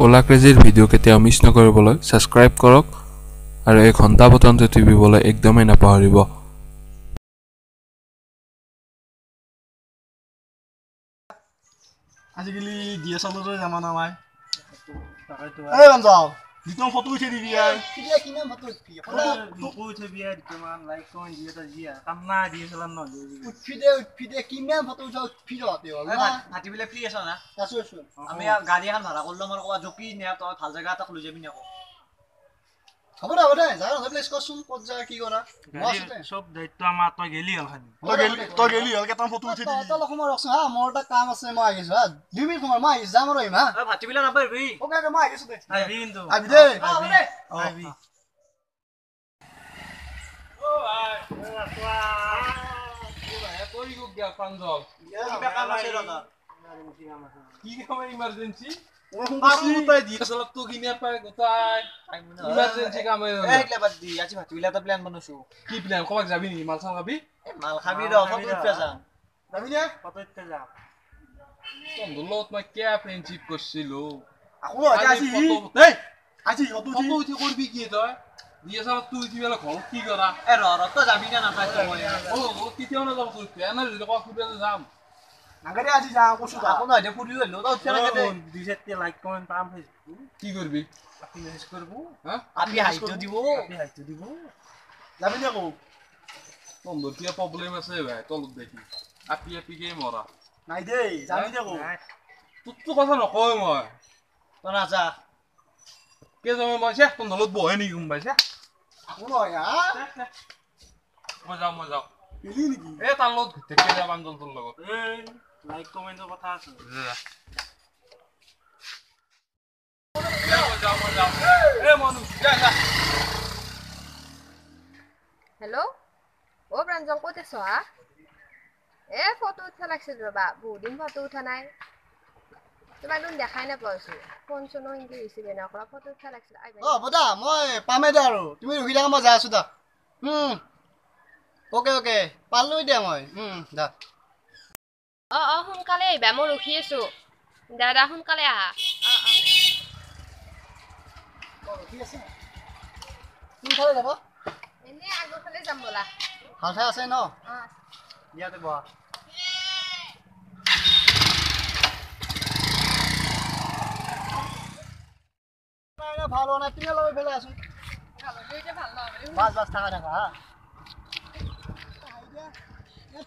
ওলা ক্ৰেজিৰ ভিডিঅ' কেতিয়াও মিছ নকৰিবলৈ ছাবস্ক্ৰাইব কৰক আৰু এই ঘণ্টা বটনটো টিপিবলৈ একদমেই নাপাহৰিব। আজিকালি ডিএসএলআৰৰ জামানা নাই। এই ৰঞ্জাও দিতম ফটো উঠে দিবি আই কিয়া কিনা ফটো উঠবি ফটো উঠে বিয়া দিতমান লাইক কমেন্ট দিয়া তা জিয়া কামনা ডিএসএলআর ন উঠবি দে কিনা ফটো উঠবি হতে হল না হাতি বিলে ফ্রি আছ না আছো আমি গাড়ী এখন ভাড়া করলো আমার কোৱা জকি নিয়া তো ভাল জায়গা এটা লৈ যাবি না হ'ব দে জাগা প্লেস করছুন কত জায়গা কি করা সব দায়িত্ব আমার তো গেলি হল খালি তো গেলি হল কেতন ফটো উঠি দিবি তো সময় রকছ হা মোরটা কাম আছে মই আহিছ হা 2 মিনিট সময় মই আহিছ যাম ৰহিম হা ভাতি বিলা নাপাবি ওকে মই আহিছ দে আইবি কিন্তু আইবি দে আইবি ও আই ওয়া তোই গো গিয়া পাঞ্জল কিবা কাম আছে দাদা কি কাম ইমার্জেন্সি পারু তাই দি আসলে তো কিনে পায় গোটাই ইমার্জেন্সি কাম এইলা বাদ দি আজি ভাতিবিলা তা প্ল্যান বনছো কি প্ল্যান কবাক যাবি নি মাল খাবি মাল খাবি র ফটো উঠতে যা যাবি না ফটো উঠতে যা বন্ধুলত মই কে ফ্রেন্ডশিপ করছিল আকো আজি এই আজি ফটো উঠি করবি কি তই দিয়াছাল তুই দিবেলা ঘর কি করা এ র তো যাবি না না পাই ও কিতেও না যাব তুই প্ল্যান যদি ক খুবে যাম আগে আজি যা কছু তা কোন আইডে পুরি হলো তো উঠছে না কেতে দিছেতে লাইক কমেন্ট পাম ফেসবুক কি করবি আপনি মেসেজ করব হ্যাঁ আপনি হাইটো দিব যাবি না কো বন্ধু কি প্রবলেম আছে ভাই তলত দেখি আপি কে মরা নাই দে যাবি না কো তুই কথা নকয় মই তো না যা কে যাবে মই শেখ তোন দলত বহে নি গুম পাইছে আকো নয় মই যাও পিলি নেকি এ তার লগত ঘুরতে কে যাব আন্দোলন তোর লগত এই লাইক কমেন্টের কথা আছে যাও এ মনু যা हेलो ओ प्रांजल कते छ हा ए फोटो उठा लागছিল ৰবা বহুত দিন ফটো উঠা নাই তোমাক দুন দেখাই না পাইছো ফোন চনো ইনকে ৰিসিভ না কৰা ফটো উঠা লাগছিল আইবা অ বদা মই পামে দে আৰু তুমি ৰখি থাকা মই যাই আছো দা ওকে পাললৈ দে মই দা অ সোনকালে আইবা মই ৰখি আছো দাদা সোনকালে আহা ৰখি আছে কোনফালে যাব এনে আগফালে যাম বলা ভাল ঠাই আছে ন ইয়াতে বহা ভাল হোৱা নাই তুমি অলপ এইফালে আছো বাছ থাকা হা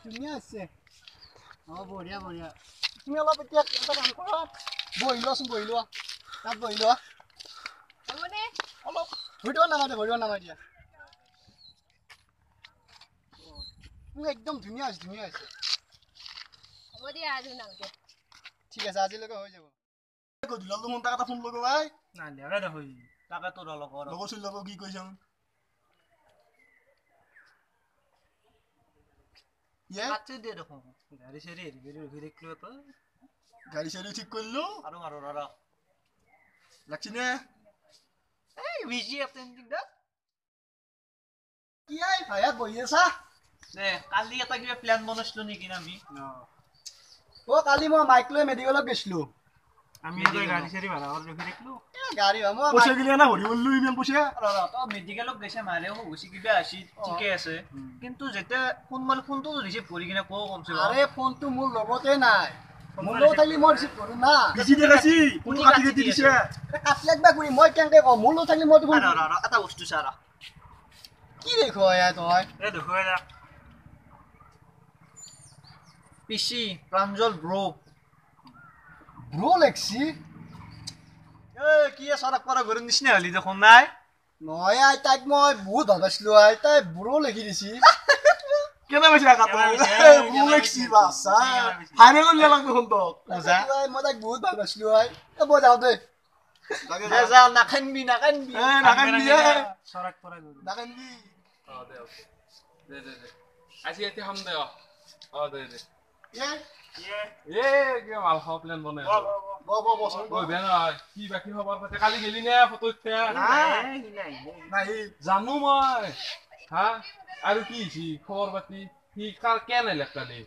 ধুনীয়া আছে বঢ়িয়া তুমি অলপ এতিয়া এটা কাম কৰা বহি লোৱা তাত বহি লোৱা অলপ ভিডিঅ' নামাই দিয়া একদম ধুনীয়া আছে হ'ব দিয়া আৰু নালকে ঠিক আছে আজিলৈকে হৈ যাব গধূলি মন তাক এটা ফোন লগাব ভাই না দেখাই দেখো তাকে তোর লগছিল লগ কি কইছ ইয়ে আচ্ছা দে দেখো গাড়ি সারি রুখি দেখলো তো গাড়ি সারি ঠিক করলো আরো মারো রা লাগছি না এই বিজি অ্যাটেন্ডিং দা কি আই ভাইয়া বহি আছা দে কালি এটা কিবা প্ল্যান বনাইছিলো নেকি আমি ও কালি মই মাইক লৈ মেডিকেলত গৈছিলো আমি এই গাড়ি সারি ভাড়া আর রুখি দেখলো গাড়ি মই পয়সা গিলা না হরি বললু ইমান পয়সা তো মেডিকেলত গৈছে মারেও হইছি কিবা আসি ঠিকে আছে কিন্তু যেতে ফোনটো রিসিভ করি কিনা কো কমছে আরে ফোনটো মোর লগতে নাই মোর লগ থাকি মই রিসিভ করু না বিজি দেখাছি ফোন কাটি কেতি দিছে কাট লাগবা করি মই কেনকে কম মোর লগ থাকি মই ফোন এটা বস্তু সারা কি দেখো আয়া তই এ দেখো আয়া পিসি প্রাঞ্জল ব্রো লেখছি কি সড়ক পার ঘরের নিচিনা হলি দেখোন নাই নয় আই তাইক মই বহুত ভাবাইছিলো আই তাই ব্রো লিখি দিছি কেনে বেছি ব্রো লেখছি বাসা ফাইনেল লিয়া লাগবে হন তো মই তাইক বহুত ভাবাইছিলো আই বই যাও দে যা নাখানবি সড়ক পার নাখানবি দে আজি এতে হাম দে দে কি মাল খাওয়া প্ল্যান বনাই কি বাকি খবর পাতে কালি গেলি না ফটো উঠতে নাই জানো মই হা আৰু কি খবৰ পাতি কি কেনে লেখা দে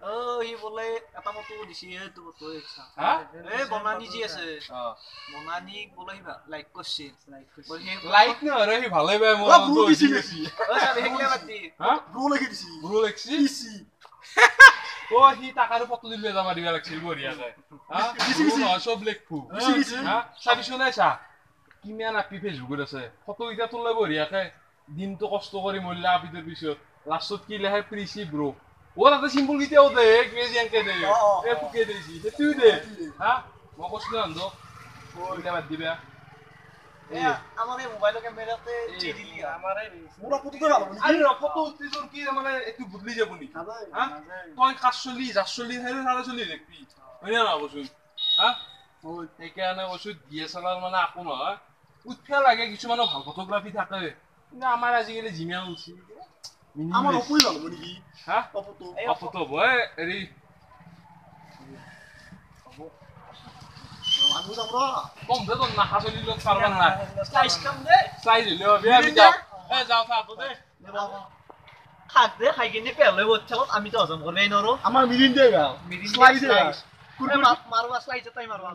সি বোলে এটা ফটো দিছি এইটো ফটো হা এই বনানি যি আছে অ বনানি বোলে সি লাইক কৰিছে লাইক নহয় ৰে সি ভালে পায় মোৰ ব্ৰু দিছি সেইগিলা বাদ দি হা ব্ৰু লাগি দিছি ব্ৰু লেক্সি ও সি টাকাৰো ফটো দিলে জমা দিবা লাগছিল বঢ়িয়াকে হা ব্ৰু নহয় চব লেখু হা চাবিছো নাই চা কিমান আপি ফেচবুকত আছে ফটো এতিয়া তোলে বঢ়িয়াকে দিনটো কষ্ট কৰি মৰিলা আপিটোৰ পিছত লাষ্টত কি লেখাই প্ৰিচি ব্ৰো ও তাতে চিম্বল কেতিয়াও দে কেজি আনকে দে এ ফুকে দিছি তুই দে হা মই কৈছিলো আন্দো ওইটা বাদ দিবা আমাৰ এই মোবাইল কেমেৰাতে দিলি আমাৰে মোরা ফটো দে ভালো আরে ফটো উঠতে তোর কি মানে একটু বদলি যাব নি হ্যাঁ তুই কাশলি জাসলি হেরে সারা চলি দেখবি হয় না বসুন হ্যাঁ ওই এইখানে বসুন ডিএসএলআর মানে আকো নহয় উঠা লাগে কিছু মানে ভাল ফটোগ্রাফি থাকে কিন্তু আমার আজিকালি জিমিয়া উঠছি আমার অপুই ভালো নাকি হ্যাঁ ফটো ফটো বয় এরি মানুষ আমরা কম দে তো না হাসলি লোক পারবার না স্লাইস কাম দে সাইজ লিও বিয়া বি যাও এ যাও সাথে দে খাক দে খাই কিনে পেলে বচ্চা আমি তো হজম করবে নরো আমার মিরিন দে গাও মিরিন স্লাইস দে মারবা স্লাইস তাই মারবা